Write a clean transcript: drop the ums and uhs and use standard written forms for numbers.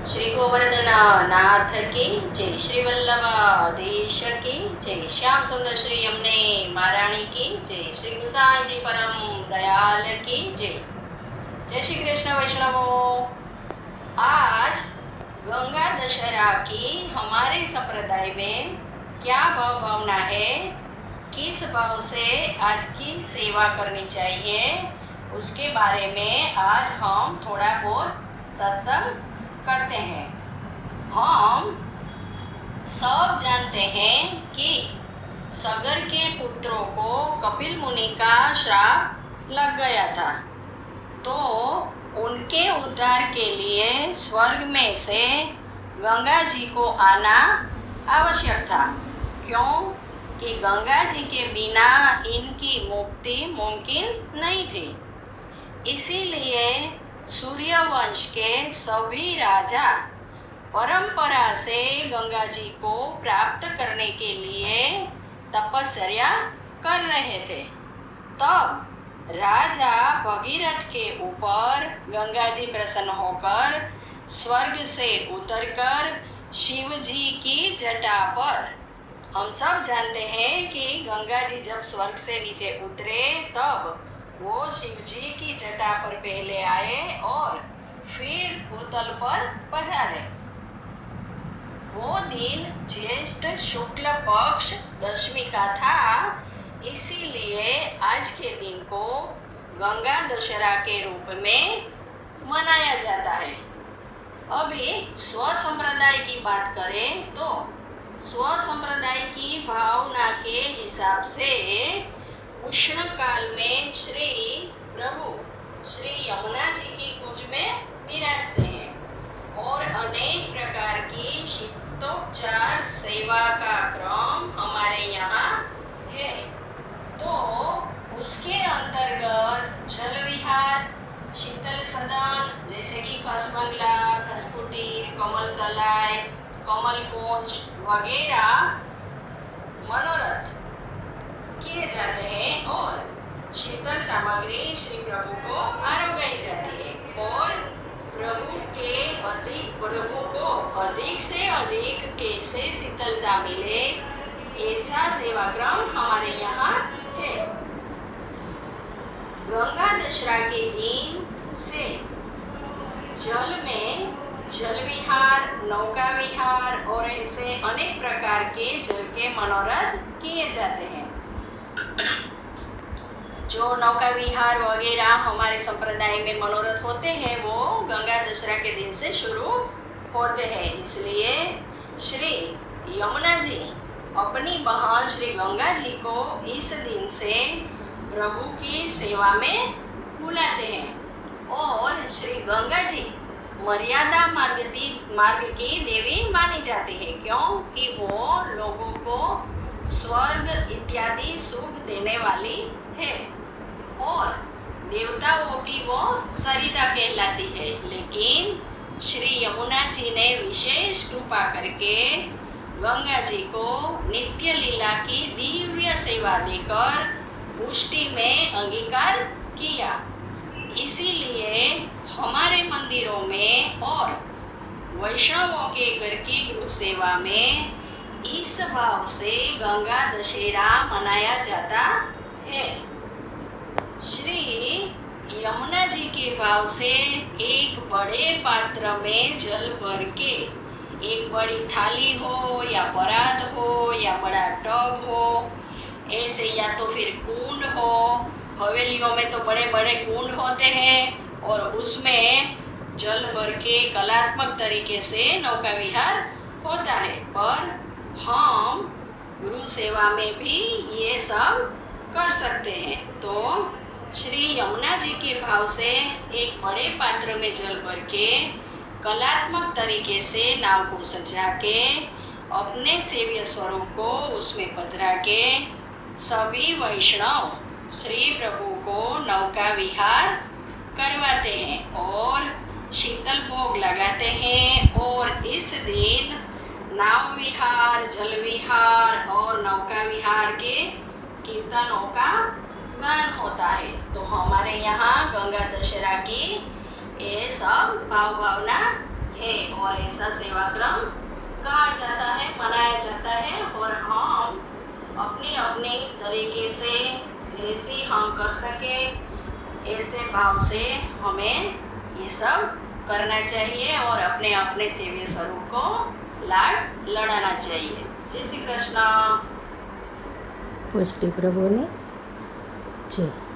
श्री गोवर्धन नाथ की जय, श्री वल्लभाधीश की जय, श्याम सुंदर श्री यमुने महारानी की जय, श्री गुसाई जी परम दयाल की जय। जय श्री कृष्ण वैष्णवों। आज गंगा दशहरा की हमारे संप्रदाय में क्या भाव भावना है, किस भाव से आज की सेवा करनी चाहिए, उसके बारे में आज हम थोड़ा बहुत सत्संग करते हैं। हम सब जानते हैं कि सगर के पुत्रों को कपिल मुनि का श्राप लग गया था, तो उनके उद्धार के लिए स्वर्ग में से गंगा जी को आना आवश्यक था। क्यों कि गंगा जी के बिना इनकी मुक्ति मुमकिन नहीं थी। इसीलिए सूर्यवंश के सभी राजा परंपरा से गंगा जी को प्राप्त करने के लिए तपस्या कर रहे थे। तब राजा भगीरथ के ऊपर गंगा जी प्रसन्न होकर स्वर्ग से उतरकर शिव जी की जटा पर, हम सब जानते हैं कि गंगा जी जब स्वर्ग से नीचे उतरे तब वो शिव जी की जटा पर पहले आए और फिर भूतल पर पधारे। वो दिन ज्येष्ठ शुक्ल पक्ष दशमी का था, इसीलिए आज के दिन को गंगा दशहरा के रूप में मनाया जाता है। अभी स्व संप्रदाय की बात करें तो स्व संप्रदाय की भावना के हिसाब से उष्ण काल में श्री प्रभु श्री यमुना जी की कुंज में विराजते हैं और अनेक प्रकार की शीतोपचार सेवा का क्रम हमारे यहाँ है। तो उसके अंतर्गत जल विहार, शीतल सदन जैसे कि खसबंगला, खसकुटीर, कमल तलाई, कमल कुंज वगैरह मनोरथ किए जाते हैं और शीतल सामग्री श्री प्रभु को आरोगाई जाती है और प्रभु को अधिक से अधिक कैसे शीतलता मिले, ऐसा सेवा क्रम हमारे यहाँ है। गंगा दशहरा के दिन से जल में जल विहार, नौका विहार और ऐसे अनेक प्रकार के जल के मनोरथ किए जाते हैं। जो नौका विहार वगैरह हमारे संप्रदाय में मनोरथ होते हैं वो गंगा दशहरा के दिन से शुरू होते हैं। इसलिए श्री यमुना जी अपनी बहन श्री गंगा जी को इस दिन से प्रभु की सेवा में बुलाते हैं और श्री गंगा जी मर्यादा मार्ग की देवी मानी जाती है, क्योंकि वो लोगों को स्वर्ग इत्यादि सुख देने वाली है और देवताओं की वो सरिता कहलाती है। लेकिन श्री यमुना जी ने विशेष कृपा करके गंगा जी को नित्य लीला की दिव्य सेवा देकर पुष्टि में अंगीकार किया। इसीलिए हमारे मंदिरों में और वैष्णवों के घर की गृह सेवा में इस भाव से गंगा दशहरा मनाया जाता है। श्री यमुना जी के भाव से एक बड़े पात्र में जल भर के, एक बड़ी थाली हो या परात हो या बड़ा टब हो, ऐसे या तो फिर कुंड हो, हवेलियों में तो बड़े बड़े कुंड होते हैं और उसमें जल भर के कलात्मक तरीके से नौका विहार होता है। पर हम गुरु सेवा में भी ये सब कर सकते हैं। तो श्री यमुना जी के भाव से एक बड़े पात्र में जल भर के कलात्मक तरीके से नाव को सजा के अपने सेव्य स्वरूप को उसमें पधरा के सभी वैष्णव श्री प्रभु को नौका विहार करवाते हैं और शीतल भोग लगाते हैं और इस दिन नाव विहार, जल विहार और नौका विहार के कीर्तनों का गान होता है। तो हमारे यहाँ गंगा दशहरा की ये सब भाव भावना है और ऐसा सेवा क्रम कहा जाता है, मनाया जाता है। और हम अपने अपने तरीके से जैसी हम कर सके ऐसे भाव से हमें ये सब करना चाहिए और अपने अपने सेव्य स्वरूप को लाड लड़ाना चाहिए। जय श्री कृष्ण। पुष्टि प्रभु ने जय।